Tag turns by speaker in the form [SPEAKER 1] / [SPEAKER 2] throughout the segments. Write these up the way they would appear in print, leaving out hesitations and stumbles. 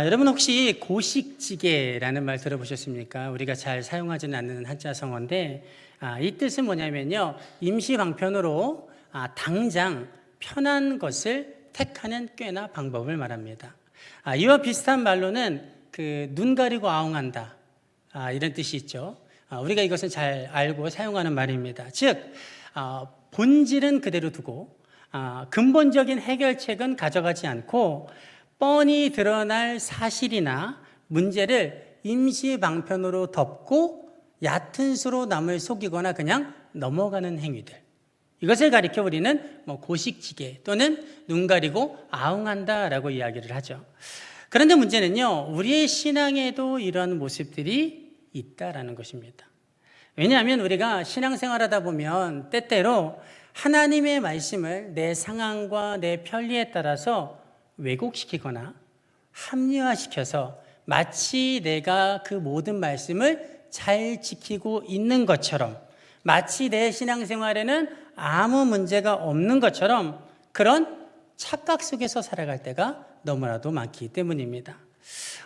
[SPEAKER 1] 여러분 혹시 고식지게라는 말 들어보셨습니까? 우리가 잘 사용하지는 않는 한자성어인데 이 뜻은 뭐냐면요, 임시방편으로 당장 편한 것을 택하는 꾀나 방법을 말합니다. 이와 비슷한 말로는 눈 가리고 아웅한다, 이런 뜻이 있죠. 우리가 이것은 잘 알고 사용하는 말입니다. 즉 본질은 그대로 두고 근본적인 해결책은 가져가지 않고 뻔히 드러날 사실이나 문제를 임시방편으로 덮고 얕은 수로 남을 속이거나 그냥 넘어가는 행위들, 이것을 가리켜 우리는 고식지게 또는 눈 가리고 아웅한다라고 이야기를 하죠. 그런데 문제는요, 우리의 신앙에도 이런 모습들이 있다라는 것입니다. 왜냐하면 우리가 신앙생활하다 보면 때때로 하나님의 말씀을 내 상황과 내 편리에 따라서 왜곡시키거나 합리화시켜서 마치 내가 그 모든 말씀을 잘 지키고 있는 것처럼, 마치 내 신앙생활에는 아무 문제가 없는 것처럼 그런 착각 속에서 살아갈 때가 너무나도 많기 때문입니다.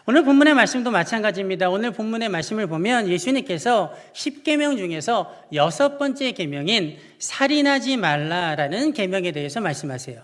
[SPEAKER 1] 오늘 본문의 말씀도 마찬가지입니다. 오늘 본문의 말씀을 보면 예수님께서 10계명 중에서 6번째 계명인 살인하지 말라라는 계명에 대해서 말씀하세요.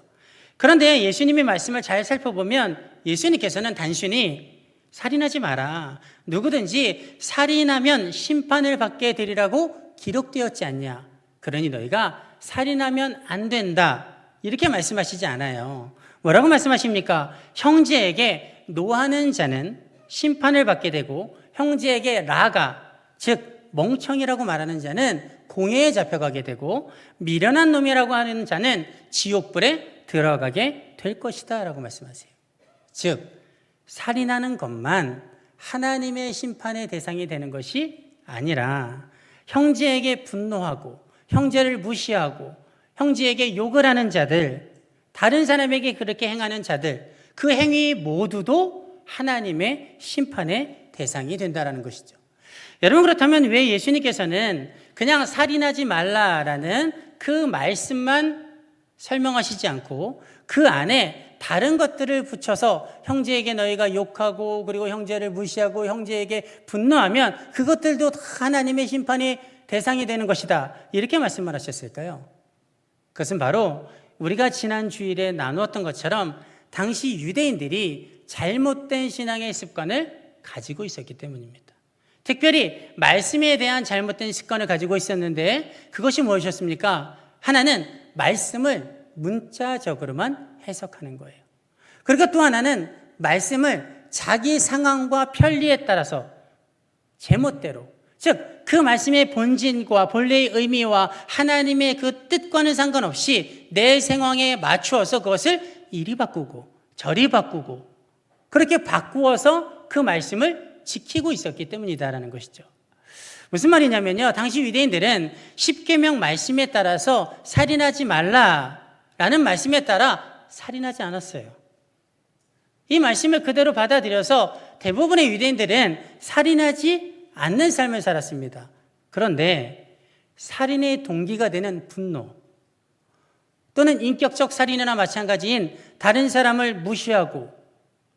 [SPEAKER 1] 그런데 예수님의 말씀을 잘 살펴보면 예수님께서는 단순히 살인하지 마라, 누구든지 살인하면 심판을 받게 되리라고 기록되었지 않냐, 그러니 너희가 살인하면 안 된다, 이렇게 말씀하시지 않아요. 뭐라고 말씀하십니까? 형제에게 노하는 자는 심판을 받게 되고 형제에게 라가, 즉 멍청이라고 말하는 자는 공회에 잡혀가게 되고 미련한 놈이라고 하는 자는 지옥불에 들어가게 될 것이다 라고 말씀하세요. 즉 살인하는 것만 하나님의 심판의 대상이 되는 것이 아니라 형제에게 분노하고 형제를 무시하고 형제에게 욕을 하는 자들, 다른 사람에게 그렇게 행하는 자들, 그 행위 모두도 하나님의 심판의 대상이 된다는 것이죠. 여러분, 그렇다면 왜 예수님께서는 그냥 살인하지 말라라는 그 말씀만 설명하시지 않고 그 안에 다른 것들을 붙여서 형제에게 너희가 욕하고 그리고 형제를 무시하고 형제에게 분노하면 그것들도 다 하나님의 심판의 대상이 되는 것이다, 이렇게 말씀을 하셨을까요? 그것은 바로 우리가 지난 주일에 나누었던 것처럼 당시 유대인들이 잘못된 신앙의 습관을 가지고 있었기 때문입니다. 특별히 말씀에 대한 잘못된 습관을 가지고 있었는데 그것이 무엇이었습니까? 하나는 말씀을 문자적으로만 해석하는 거예요. 그리고 또 하나는 말씀을 자기 상황과 편리에 따라서 제멋대로, 즉 그 말씀의 본질과 본래의 의미와 하나님의 그 뜻과는 상관없이 내 상황에 맞추어서 그것을 이리 바꾸고 저리 바꾸고 그렇게 바꾸어서 그 말씀을 지키고 있었기 때문이다라는 것이죠. 무슨 말이냐면요, 당시 유대인들은 10계명 말씀에 따라서 살인하지 말라라는 말씀에 따라 살인하지 않았어요. 이 말씀을 그대로 받아들여서 대부분의 유대인들은 살인하지 않는 삶을 살았습니다. 그런데 살인의 동기가 되는 분노 또는 인격적 살인이나 마찬가지인 다른 사람을 무시하고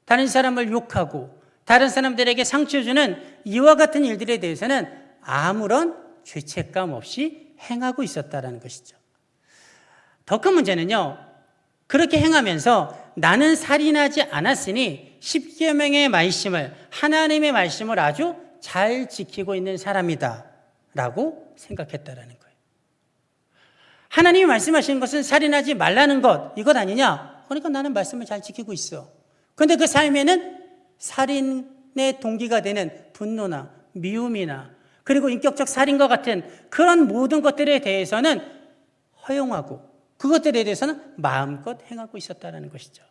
[SPEAKER 1] 다른 사람을 욕하고 다른 사람들에게 상처 주는 이와 같은 일들에 대해서는 아무런 죄책감 없이 행하고 있었다는 것이죠. 더 큰 문제는요, 그렇게 행하면서 나는 살인하지 않았으니 10계명의 말씀을, 하나님의 말씀을 아주 잘 지키고 있는 사람이다 라고 생각했다라는 거예요. 하나님이 말씀하시는 것은 살인하지 말라는 것, 이것 아니냐? 그러니까 나는 말씀을 잘 지키고 있어. 그런데 그 삶에는 살인의 동기가 되는 분노나 미움이나 그리고 인격적 살인과 같은 그런 모든 것들에 대해서는 허용하고 그것들에 대해서는 마음껏 행하고 있었다는 것이죠.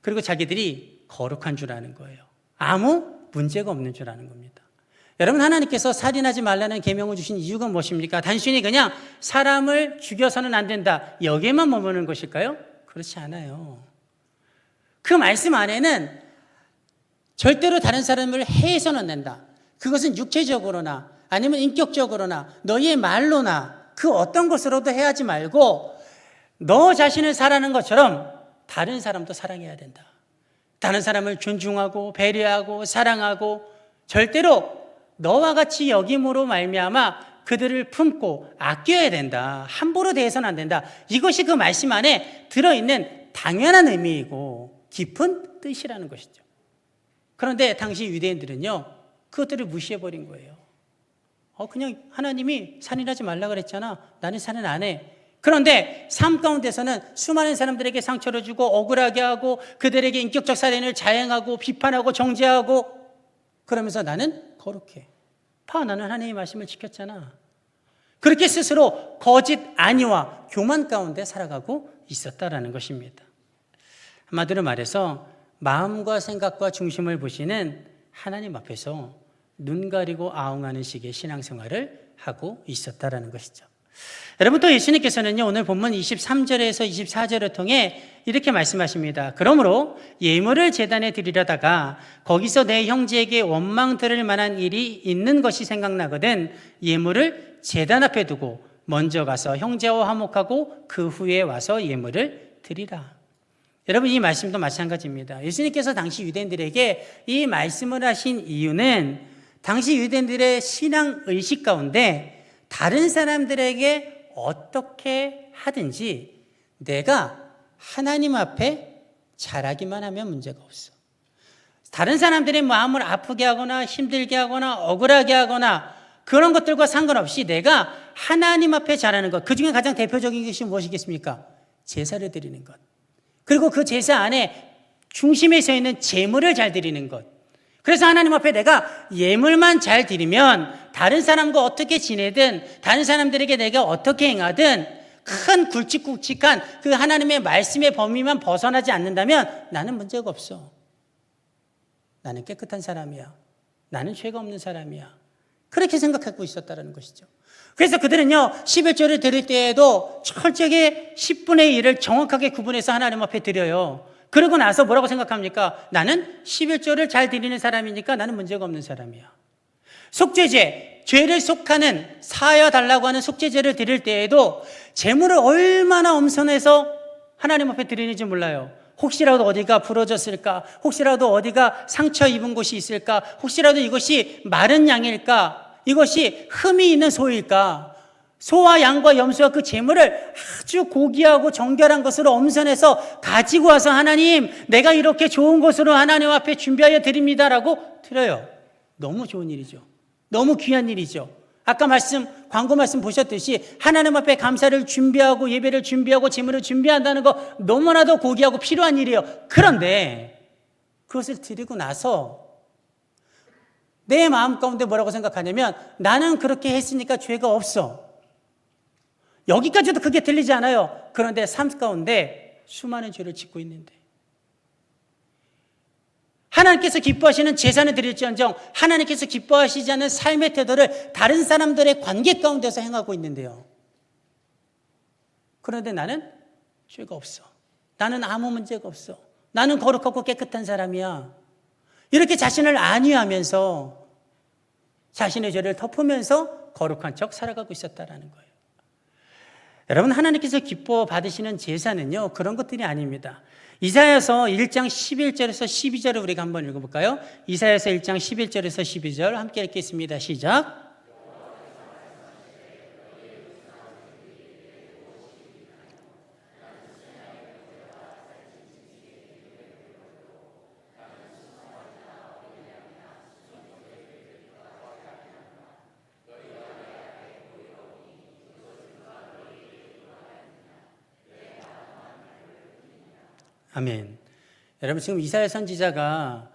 [SPEAKER 1] 그리고 자기들이 거룩한 줄 아는 거예요. 아무 문제가 없는 줄 아는 겁니다. 여러분, 하나님께서 살인하지 말라는 계명을 주신 이유가 무엇입니까? 단순히 그냥 사람을 죽여서는 안 된다, 여기에만 머무는 것일까요? 그렇지 않아요. 그 말씀 안에는 절대로 다른 사람을 해해서는 안 된다. 그것은 육체적으로나 아니면 인격적으로나 너희의 말로나 그 어떤 것으로도 해하지 말고 너 자신을 사랑하는 것처럼 다른 사람도 사랑해야 된다. 다른 사람을 존중하고 배려하고 사랑하고 절대로 너와 같이 여김으로 말미암아 그들을 품고 아껴야 된다. 함부로 대해서는 안 된다. 이것이 그 말씀 안에 들어있는 당연한 의미이고 깊은 뜻이라는 것이죠. 그런데 당시 유대인들은요, 그것들을 무시해버린 거예요. 그냥 하나님이 살인하지 말라 그랬잖아. 나는 살인 안 해. 그런데 삶 가운데서는 수많은 사람들에게 상처를 주고 억울하게 하고 그들에게 인격적 살인을 자행하고 비판하고 정죄하고 그러면서 나는 거룩해. 나는 하나님의 말씀을 지켰잖아. 그렇게 스스로 거짓 안위와 교만 가운데 살아가고 있었다라는 것입니다. 한마디로 말해서 마음과 생각과 중심을 보시는 하나님 앞에서 눈 가리고 아웅하는 식의 신앙생활을 하고 있었다라는 것이죠. 여러분, 또 예수님께서는요, 오늘 본문 23절에서 24절을 통해 이렇게 말씀하십니다. 그러므로 예물을 제단에 드리려다가 거기서 내 형제에게 원망 들을 만한 일이 있는 것이 생각나거든 예물을 제단 앞에 두고 먼저 가서 형제와 화목하고 그 후에 와서 예물을 드리라. 여러분, 이 말씀도 마찬가지입니다. 예수님께서 당시 유대인들에게 이 말씀을 하신 이유는 당시 유대인들의 신앙 의식 가운데 다른 사람들에게 어떻게 하든지 내가 하나님 앞에 잘하기만 하면 문제가 없어. 다른 사람들의 마음을 아프게 하거나 힘들게 하거나 억울하게 하거나 그런 것들과 상관없이 내가 하나님 앞에 잘하는 것, 그 중에 가장 대표적인 것이 무엇이겠습니까? 제사를 드리는 것. 그리고 그 제사 안에 중심에 서 있는 제물을 잘 드리는 것. 그래서 하나님 앞에 내가 예물만 잘 드리면 다른 사람과 어떻게 지내든 다른 사람들에게 내가 어떻게 행하든 큰 굵직굵직한 그 하나님의 말씀의 범위만 벗어나지 않는다면 나는 문제가 없어. 나는 깨끗한 사람이야. 나는 죄가 없는 사람이야. 그렇게 생각하고 있었다는 것이죠. 그래서 그들은요, 11조를 드릴 때에도 철저하게 10분의 1을 정확하게 구분해서 하나님 앞에 드려요. 그러고 나서 뭐라고 생각합니까? 나는 11조를 잘 드리는 사람이니까 나는 문제가 없는 사람이야. 속죄제, 죄를 속하는 사하여 달라고 하는 속죄제를 드릴 때에도 재물을 얼마나 엄선해서 하나님 앞에 드리는지 몰라요. 혹시라도 어디가 부러졌을까? 혹시라도 어디가 상처 입은 곳이 있을까? 혹시라도 이것이 마른 양일까? 이것이 흠이 있는 소일까? 소와 양과 염소와 그 재물을 아주 고귀하고 정결한 것으로 엄선해서 가지고 와서 하나님, 내가 이렇게 좋은 것으로 하나님 앞에 준비하여 드립니다라고 드려요. 너무 좋은 일이죠. 너무 귀한 일이죠. 아까 광고 말씀 보셨듯이 하나님 앞에 감사를 준비하고 예배를 준비하고 재물을 준비한다는 거 너무나도 고귀하고 필요한 일이에요. 그런데 그것을 드리고 나서 내 마음 가운데 뭐라고 생각하냐면 나는 그렇게 했으니까 죄가 없어. 여기까지도 그게 들리지 않아요. 그런데 삶 가운데 수많은 죄를 짓고 있는데 하나님께서 기뻐하시는 제사는 드릴지언정 하나님께서 기뻐하시지 않는 삶의 태도를 다른 사람들의 관계 가운데서 행하고 있는데요. 그런데 나는 죄가 없어. 나는 아무 문제가 없어. 나는 거룩하고 깨끗한 사람이야. 이렇게 자신을 안위하면서 자신의 죄를 덮으면서 거룩한 척 살아가고 있었다라는 거예요. 여러분, 하나님께서 기뻐 받으시는 제사는요, 그런 것들이 아닙니다. 이사야서 1장 11절에서 12절을 우리가 한번 읽어볼까요? 이사야서 1장 11절에서 12절 함께 읽겠습니다. 시작. 아멘. 여러분, 지금 이사야 선지자가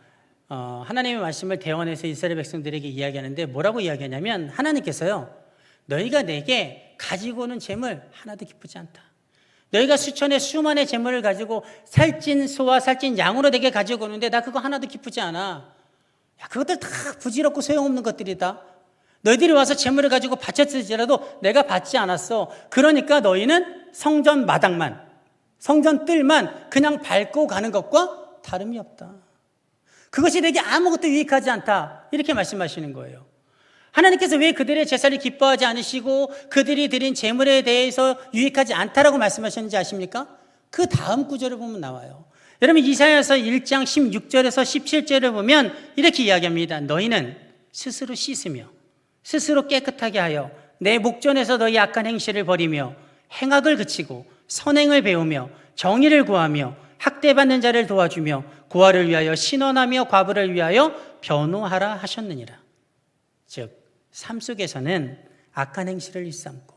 [SPEAKER 1] 하나님의 말씀을 대원해서 이스라엘 백성들에게 이야기하는데 뭐라고 이야기하냐면 하나님께서요, 너희가 내게 가지고 오는 재물 하나도 기쁘지 않다. 너희가 수천의 수만의 재물을 가지고 살찐 소와 살찐 양으로 내게 가지고 오는데 나 그거 하나도 기쁘지 않아. 야, 그것들 다 부질없고 소용없는 것들이다. 너희들이 와서 재물을 가지고 바쳤을지라도 내가 받지 않았어. 그러니까 너희는 성전 마당만, 성전 뜰만 그냥 밟고 가는 것과 다름이 없다. 그것이 내게 아무것도 유익하지 않다. 이렇게 말씀하시는 거예요. 하나님께서 왜 그들의 제사를 기뻐하지 않으시고 그들이 드린 제물에 대해서 유익하지 않다라고 말씀하셨는지 아십니까? 그 다음 구절을 보면 나와요. 여러분 이사야서 1장 16절에서 17절을 보면 이렇게 이야기합니다. 너희는 스스로 씻으며 스스로 깨끗하게 하여 내 목전에서 너희 악한 행실을 버리며 행악을 그치고 선행을 배우며 정의를 구하며 학대받는 자를 도와주며 고아를 위하여 신원하며 과부를 위하여 변호하라 하셨느니라. 즉 삶 속에서는 악한 행실을 일삼고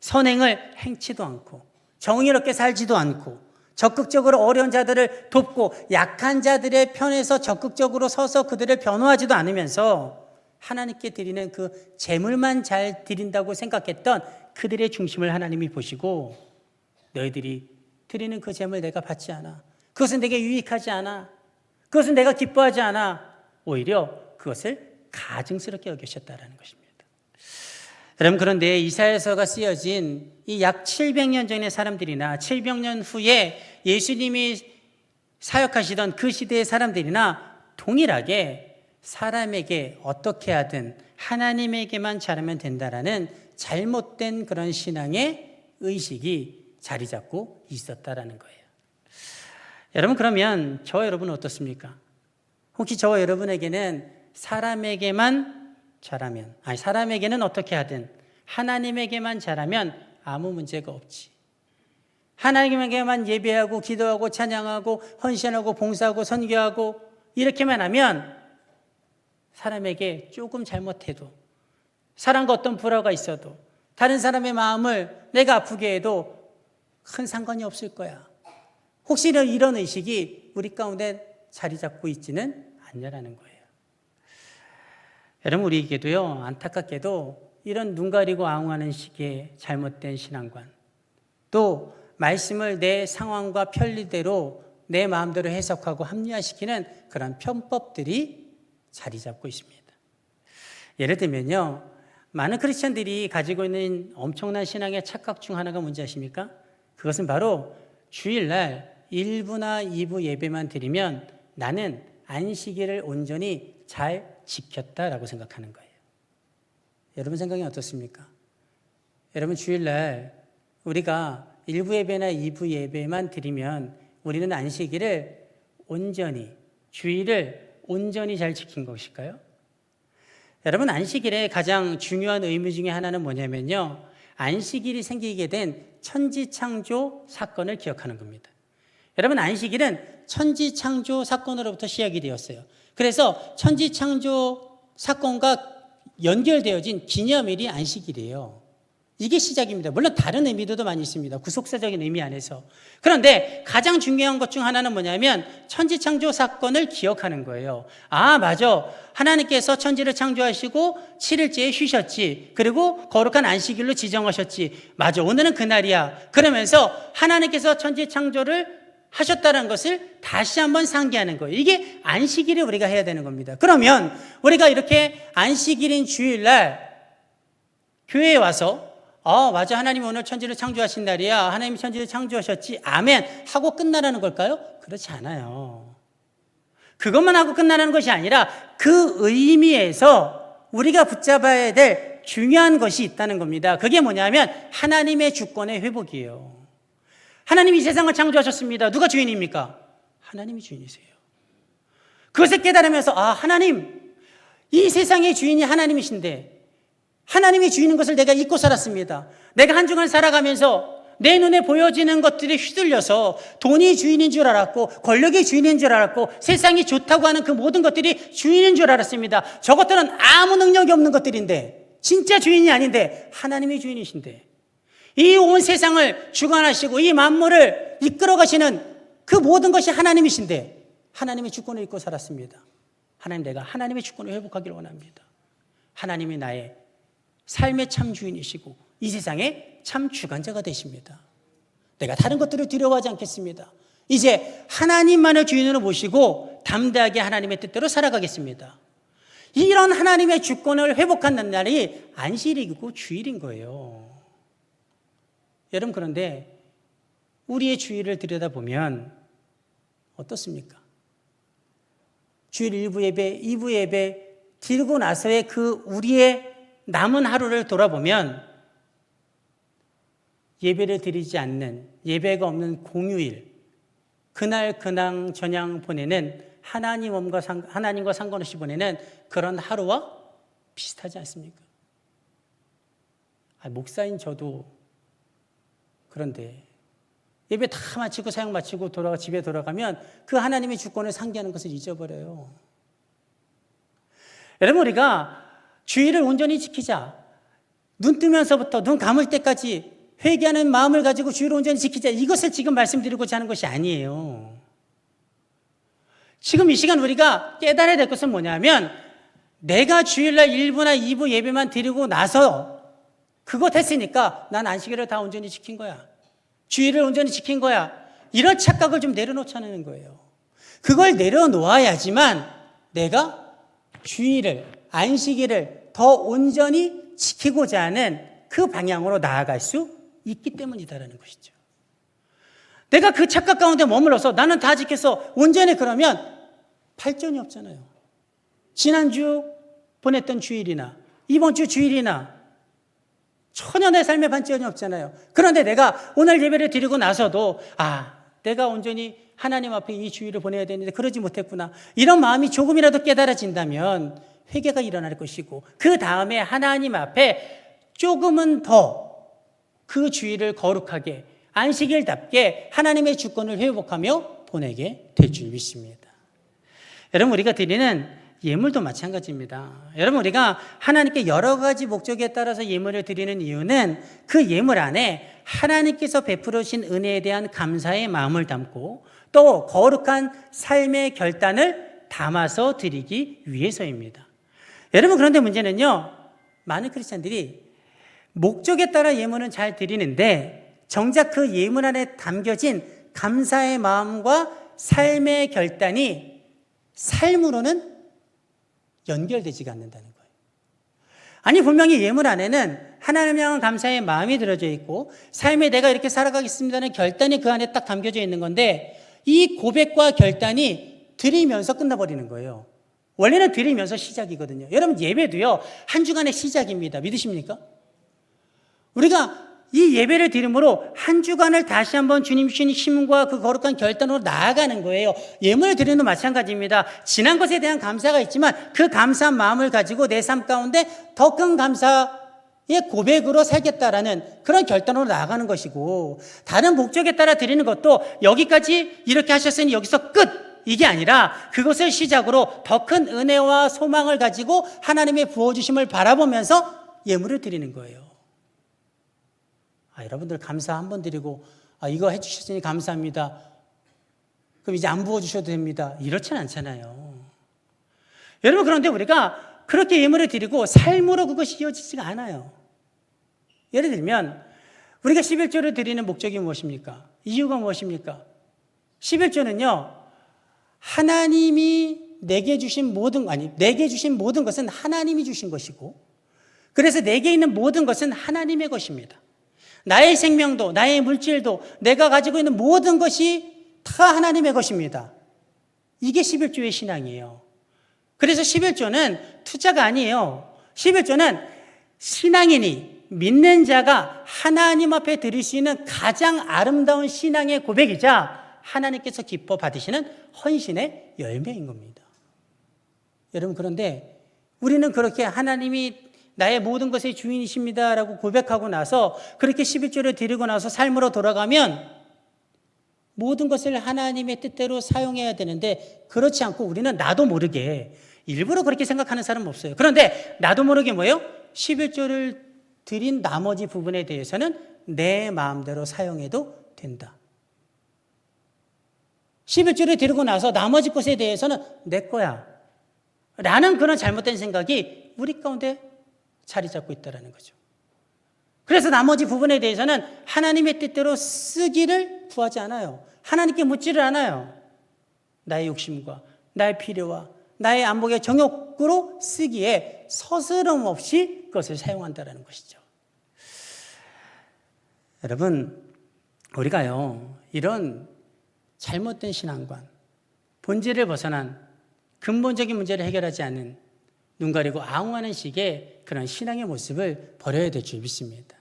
[SPEAKER 1] 선행을 행치도 않고 정의롭게 살지도 않고 적극적으로 어려운 자들을 돕고 약한 자들의 편에서 적극적으로 서서 그들을 변호하지도 않으면서 하나님께 드리는 그 제물만 잘 드린다고 생각했던 그들의 중심을 하나님이 보시고 너희들이 드리는 그 제물 내가 받지 않아. 그것은 내게 유익하지 않아. 그것은 내가 기뻐하지 않아. 오히려 그것을 가증스럽게 여기셨다라는 것입니다. 여러분 그런데 이사야서가 쓰여진 이 약 700년 전의 사람들이나 700년 후에 예수님이 사역하시던 그 시대의 사람들이나 동일하게 사람에게 어떻게 하든 하나님에게만 잘하면 된다라는 잘못된 그런 신앙의 의식이 자리 잡고 있었다라는 거예요. 여러분 그러면 저와 여러분은 어떻습니까? 혹시 저와 여러분에게는 사람에게만 잘하면, 사람에게는 어떻게 하든 하나님에게만 잘하면 아무 문제가 없지. 하나님에게만 예배하고 기도하고 찬양하고 헌신하고 봉사하고 선교하고 이렇게만 하면 사람에게 조금 잘못해도 사람과 어떤 불화가 있어도 다른 사람의 마음을 내가 아프게 해도 큰 상관이 없을 거야. 혹시 이런 의식이 우리 가운데 자리 잡고 있지는 않냐라는 거예요. 여러분 우리에게도요 안타깝게도 이런 눈 가리고 아웅하는 식의 잘못된 신앙관 또 말씀을 내 상황과 편리대로 내 마음대로 해석하고 합리화시키는 그런 편법들이 자리 잡고 있습니다. 예를 들면요 많은 크리스천들이 가지고 있는 엄청난 신앙의 착각 중 하나가 뭔지 아십니까? 그것은 바로 주일날 1부나 2부 예배만 드리면 나는 안식일을 온전히 잘 지켰다라고 생각하는 거예요. 여러분 생각이 어떻습니까? 여러분 주일날 우리가 1부 예배나 2부 예배만 드리면 우리는 안식일을 온전히 주일을 온전히 잘 지킨 것일까요? 여러분 안식일의 가장 중요한 의미 중에 하나는 뭐냐면요 안식일이 생기게 된 천지창조 사건을 기억하는 겁니다. 여러분 안식일은 천지창조 사건으로부터 시작이 되었어요. 그래서 천지창조 사건과 연결되어진 기념일이 안식일이에요. 이게 시작입니다. 물론 다른 의미도 많이 있습니다. 구속사적인 의미 안에서. 그런데 가장 중요한 것 중 하나는 뭐냐면 천지창조 사건을 기억하는 거예요. 아, 맞아. 하나님께서 천지를 창조하시고 7일째에 쉬셨지. 그리고 거룩한 안식일로 지정하셨지. 맞아. 오늘은 그날이야. 그러면서 하나님께서 천지창조를 하셨다는 것을 다시 한번 상기하는 거예요. 이게 안식일이 우리가 해야 되는 겁니다. 그러면 우리가 이렇게 안식일인 주일날 교회에 와서 맞아. 하나님이 오늘 천지를 창조하신 날이야. 하나님이 천지를 창조하셨지. 아멘. 하고 끝나라는 걸까요? 그렇지 않아요. 그것만 하고 끝나는 것이 아니라 그 의미에서 우리가 붙잡아야 될 중요한 것이 있다는 겁니다. 그게 뭐냐면 하나님의 주권의 회복이에요. 하나님이 이 세상을 창조하셨습니다. 누가 주인입니까? 하나님이 주인이세요. 그것을 깨달으면서 하나님, 이 세상의 주인이 하나님이신데 하나님이 주인인 것을 내가 잊고 살았습니다. 내가 한 주간 살아가면서 내 눈에 보여지는 것들이 휘둘려서 돈이 주인인 줄 알았고 권력이 주인인 줄 알았고 세상이 좋다고 하는 그 모든 것들이 주인인 줄 알았습니다. 저것들은 아무 능력이 없는 것들인데 진짜 주인이 아닌데 하나님이 주인이신데 이 온 세상을 주관하시고 이 만물을 이끌어 가시는 그 모든 것이 하나님이신데 하나님의 주권을 잊고 살았습니다. 하나님, 내가 하나님의 주권을 회복하기를 원합니다. 하나님이 나의 삶의 참 주인이시고 이 세상의 참 주관자가 되십니다. 내가 다른 것들을 두려워하지 않겠습니다. 이제 하나님만을 주인으로 모시고 담대하게 하나님의 뜻대로 살아가겠습니다. 이런 하나님의 주권을 회복하는 날이 안식일이고 주일인 거예요. 여러분 그런데 우리의 주일을 들여다보면 어떻습니까? 주일 1부 예배, 2부 예배 드리고 나서의 그 우리의 남은 하루를 돌아보면 예배를 드리지 않는 예배가 없는 공휴일 그날 근황 전향 보내는 하나님과 상관없이 보내는 그런 하루와 비슷하지 않습니까? 목사인 저도 그런데 예배 다 마치고 사역 마치고 집에 돌아가면 그 하나님의 주권을 상기하는 것을 잊어버려요. 여러분, 우리가 주의를 온전히 지키자. 눈 뜨면서부터 눈 감을 때까지 회개하는 마음을 가지고 주의를 온전히 지키자. 이것을 지금 말씀드리고자 하는 것이 아니에요. 지금 이 시간 우리가 깨달아야 될 것은 뭐냐면, 내가 주일날 1부나 2부 예배만 드리고 나서 그것 했으니까 난 안식일을 다 온전히 지킨 거야. 주의를 온전히 지킨 거야. 이런 착각을 좀 내려놓자는 거예요. 그걸 내려놓아야지만 내가 주의를, 안식일을 더 온전히 지키고자 하는 그 방향으로 나아갈 수 있기 때문이다라는 것이죠. 내가 그 착각 가운데 머물러서 나는 다 지켜서 온전히 그러면 발전이 없잖아요. 지난주 보냈던 주일이나 이번 주 주일이나 전혀 내 삶에 반전이 없잖아요. 그런데 내가 오늘 예배를 드리고 나서도 내가 온전히 하나님 앞에 이 주일을 보내야 되는데 그러지 못했구나. 이런 마음이 조금이라도 깨달아진다면 회개가 일어날 것이고 그 다음에 하나님 앞에 조금은 더 그 주일을 거룩하게 안식일답게 하나님의 주권을 회복하며 보내게 될 줄 믿습니다. 여러분, 우리가 드리는 예물도 마찬가지입니다. 여러분, 우리가 하나님께 여러 가지 목적에 따라서 예물을 드리는 이유는 그 예물 안에 하나님께서 베풀어 주신 은혜에 대한 감사의 마음을 담고 또 거룩한 삶의 결단을 담아서 드리기 위해서입니다. 여러분, 그런데 문제는요, 많은 크리스찬들이 목적에 따라 예물은 잘 드리는데 정작 그 예물 안에 담겨진 감사의 마음과 삶의 결단이 삶으로는 연결되지가 않는다는 거예요. 아니, 분명히 예물 안에는 하나님을 향한 감사의 마음이 들어져 있고 삶에 내가 이렇게 살아가겠습니다는 결단이 그 안에 딱 담겨져 있는 건데 이 고백과 결단이 드리면서 끝나버리는 거예요. 원래는 드리면서 시작이거든요. 여러분, 예배도요, 한 주간의 시작입니다. 믿으십니까? 우리가 이 예배를 드림으로 한 주간을 다시 한번 주님 주신 힘과 그 거룩한 결단으로 나아가는 거예요. 예물을 드리는 것도 마찬가지입니다. 지난 것에 대한 감사가 있지만 그 감사한 마음을 가지고 내 삶 가운데 더 큰 감사의 고백으로 살겠다라는 그런 결단으로 나아가는 것이고, 다른 목적에 따라 드리는 것도 여기까지 이렇게 하셨으니 여기서 끝! 이게 아니라 그것을 시작으로 더 큰 은혜와 소망을 가지고 하나님의 부어주심을 바라보면서 예물을 드리는 거예요. 여러분들 감사 한번 드리고 이거 해주셨으니 감사합니다. 그럼 이제 안 부어주셔도 됩니다. 이렇지는 않잖아요. 여러분, 그런데 우리가 그렇게 예물을 드리고 삶으로 그것이 이어지지가 않아요. 예를 들면 우리가 11조를 드리는 목적이 무엇입니까? 이유가 무엇입니까? 11조는요, 하나님이 내게 주신 모든 것은 하나님이 주신 것이고, 그래서 내게 있는 모든 것은 하나님의 것입니다. 나의 생명도, 나의 물질도, 내가 가지고 있는 모든 것이 다 하나님의 것입니다. 이게 11조의 신앙이에요. 그래서 11조는 투자가 아니에요. 11조는 신앙인이, 믿는 자가 하나님 앞에 드릴 수 있는 가장 아름다운 신앙의 고백이자 하나님께서 기뻐 받으시는 헌신의 열매인 겁니다. 여러분, 그런데 우리는 그렇게 하나님이 나의 모든 것의 주인이십니다라고 고백하고 나서 그렇게 11조를 드리고 나서 삶으로 돌아가면 모든 것을 하나님의 뜻대로 사용해야 되는데 그렇지 않고 우리는 나도 모르게 일부러 그렇게 생각하는 사람은 없어요. 그런데 나도 모르게 뭐예요? 11조를 드린 나머지 부분에 대해서는 내 마음대로 사용해도 된다. 11조를 드리고 나서 나머지 것에 대해서는 내 거야 라는 그런 잘못된 생각이 우리 가운데 자리 잡고 있다는 거죠. 그래서 나머지 부분에 대해서는 하나님의 뜻대로 쓰기를 구하지 않아요. 하나님께 묻지를 않아요. 나의 욕심과 나의 필요와 나의 안목의 정욕으로 쓰기에 서스럼 없이 그것을 사용한다는 것이죠. 여러분, 우리가요, 이런 잘못된 신앙관, 본질을 벗어난 근본적인 문제를 해결하지 않는 눈 가리고 아웅하는 식의 그런 신앙의 모습을 버려야 될 줄 믿습니다.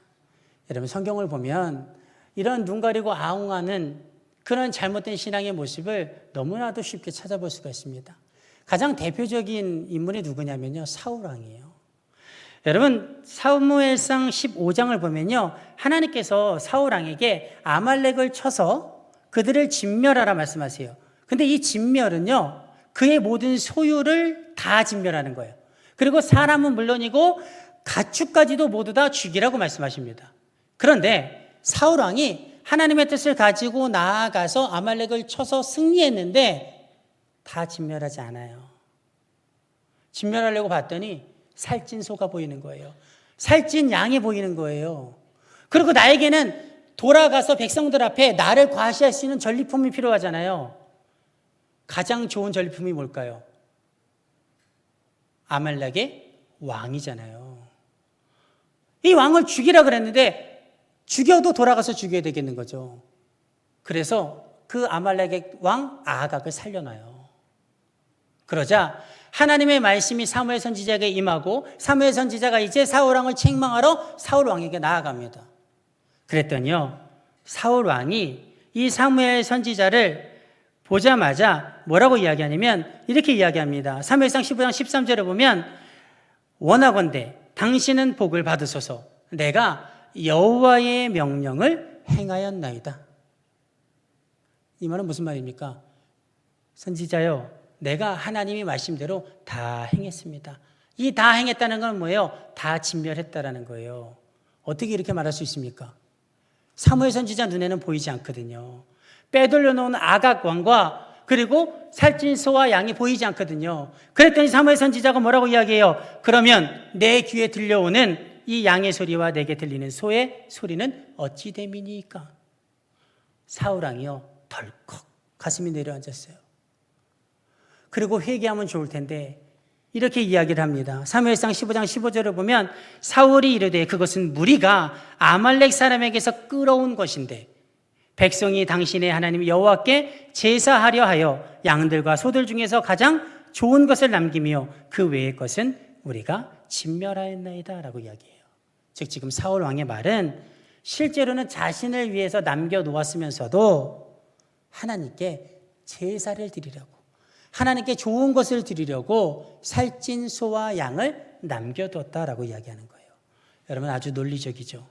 [SPEAKER 1] 여러분, 성경을 보면 이런 눈 가리고 아웅하는 그런 잘못된 신앙의 모습을 너무나도 쉽게 찾아볼 수가 있습니다. 가장 대표적인 인물이 누구냐면요, 사울 왕이에요. 여러분, 사무엘상 15장을 보면요, 하나님께서 사울 왕에게 아말렉을 쳐서 그들을 진멸하라 말씀하세요. 근데 이 진멸은요, 그의 모든 소유를 다 진멸하는 거예요. 그리고 사람은 물론이고 가축까지도 모두 다 죽이라고 말씀하십니다. 그런데 사울 왕이 하나님의 뜻을 가지고 나아가서 아말렉을 쳐서 승리했는데 다 진멸하지 않아요. 진멸하려고 봤더니 살찐 소가 보이는 거예요. 살찐 양이 보이는 거예요. 그리고 나에게는 돌아가서 백성들 앞에 나를 과시할 수 있는 전리품이 필요하잖아요. 가장 좋은 전리품이 뭘까요? 아말렉의 왕이잖아요. 이 왕을 죽이라 그랬는데 죽여도 돌아가서 죽여야 되겠는 거죠. 그래서 그 아말렉의 왕 아각을 살려놔요. 그러자 하나님의 말씀이 사무엘 선지자에게 임하고 사무엘 선지자가 이제 사울 왕을 책망하러 사울 왕에게 나아갑니다. 그랬더니요, 사울 왕이 이 사무엘 선지자를 보자마자 뭐라고 이야기하냐면 이렇게 이야기합니다. 사무엘상 15장 13절에 보면 원하건대 당신은 복을 받으소서 내가 여호와의 명령을 행하였나이다. 이 말은 무슨 말입니까? 선지자요, 내가 하나님이 말씀대로 다 행했습니다. 이 다 행했다는 건 뭐예요? 다 진멸했다라는 거예요. 어떻게 이렇게 말할 수 있습니까? 사무엘 선지자 눈에는 보이지 않거든요. 빼돌려 놓은 아각 왕과 그리고 살찐 소와 양이 보이지 않거든요. 그랬더니 사무엘 선지자가 뭐라고 이야기해요? 그러면 내 귀에 들려오는 이 양의 소리와 내게 들리는 소의 소리는 어찌 됨이니까? 사울 왕이요, 덜컥 가슴이 내려앉았어요. 그리고 회개하면 좋을 텐데 이렇게 이야기를 합니다. 사무엘상 15장 15절을 보면 사울이 이르되 그것은 무리가 아말렉 사람에게서 끌어온 것인데 백성이 당신의 하나님 여호와께 제사하려 하여 양들과 소들 중에서 가장 좋은 것을 남기며 그 외의 것은 우리가 진멸하였나이다 라고 이야기해요. 즉 지금 사울 왕의 말은 실제로는 자신을 위해서 남겨놓았으면서도 하나님께 제사를 드리려고, 하나님께 좋은 것을 드리려고 살찐 소와 양을 남겨뒀다라고 이야기하는 거예요. 여러분, 아주 논리적이죠.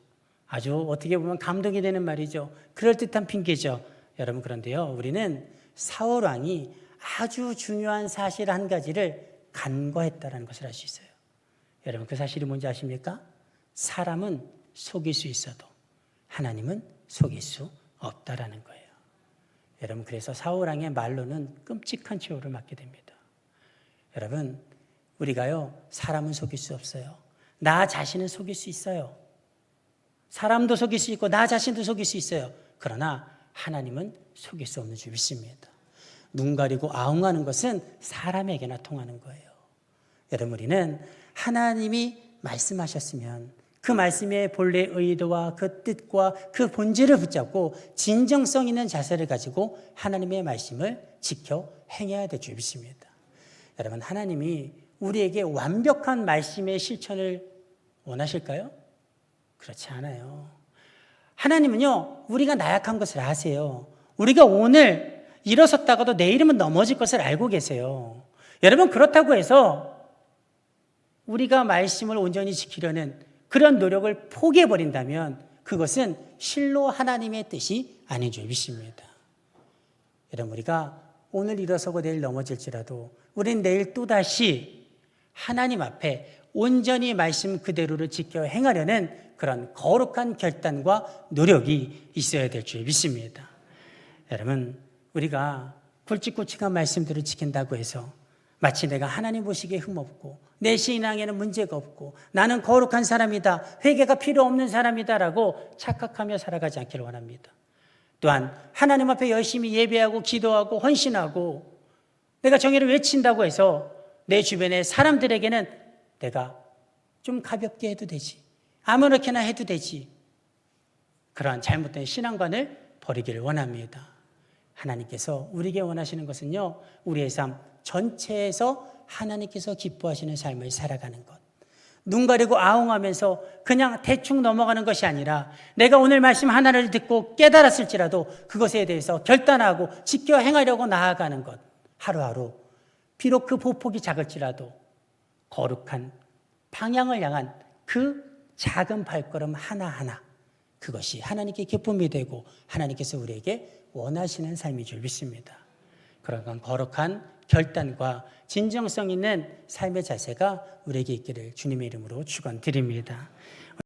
[SPEAKER 1] 아주 어떻게 보면 감동이 되는 말이죠. 그럴듯한 핑계죠. 여러분, 그런데요, 우리는 사울 왕이 아주 중요한 사실 한 가지를 간과했다는 것을 알 수 있어요. 여러분, 그 사실이 뭔지 아십니까? 사람은 속일 수 있어도 하나님은 속일 수 없다라는 거예요. 여러분, 그래서 사울 왕의 말로는 끔찍한 최후를 맞게 됩니다. 여러분, 우리가요, 사람은 속일 수 없어요. 나 자신은 속일 수 있어요. 사람도 속일 수 있고 나 자신도 속일 수 있어요. 그러나 하나님은 속일 수 없는 줄 믿습니다. 눈 가리고 아웅하는 것은 사람에게나 통하는 거예요. 여러분, 우리는 하나님이 말씀하셨으면 그 말씀의 본래 의도와 그 뜻과 그 본질을 붙잡고 진정성 있는 자세를 가지고 하나님의 말씀을 지켜 행해야 될 줄 믿습니다. 여러분, 하나님이 우리에게 완벽한 말씀의 실천을 원하실까요? 그렇지 않아요. 하나님은요, 우리가 나약한 것을 아세요. 우리가 오늘 일어섰다가도 내일이면 넘어질 것을 알고 계세요. 여러분, 그렇다고 해서 우리가 말씀을 온전히 지키려는 그런 노력을 포기해버린다면 그것은 실로 하나님의 뜻이 아닌 줄 믿습니다. 여러분, 우리가 오늘 일어서고 내일 넘어질지라도 우리는 내일 또다시 하나님 앞에 온전히 말씀 그대로를 지켜 행하려는 그런 거룩한 결단과 노력이 있어야 될 줄 믿습니다. 여러분, 우리가 굵직굵직한 말씀들을 지킨다고 해서 마치 내가 하나님 보시기에 흠없고 내 신앙에는 문제가 없고 나는 거룩한 사람이다, 회개가 필요 없는 사람이다라고 착각하며 살아가지 않기를 원합니다. 또한 하나님 앞에 열심히 예배하고 기도하고 헌신하고 내가 정의를 외친다고 해서 내 주변의 사람들에게는 내가 좀 가볍게 해도 되지, 아무렇게나 해도 되지, 그러한 잘못된 신앙관을 버리기를 원합니다. 하나님께서 우리에게 원하시는 것은요, 우리의 삶 전체에서 하나님께서 기뻐하시는 삶을 살아가는 것, 눈 가리고 아웅하면서 그냥 대충 넘어가는 것이 아니라 내가 오늘 말씀 하나를 듣고 깨달았을지라도 그것에 대해서 결단하고 지켜 행하려고 나아가는 것. 하루하루 비록 그 보폭이 작을지라도 거룩한 방향을 향한 그 작은 발걸음 하나하나, 그것이 하나님께 기쁨이 되고 하나님께서 우리에게 원하시는 삶인 줄 믿습니다. 그런 거룩한 결단과 진정성 있는 삶의 자세가 우리에게 있기를 주님의 이름으로 축원드립니다.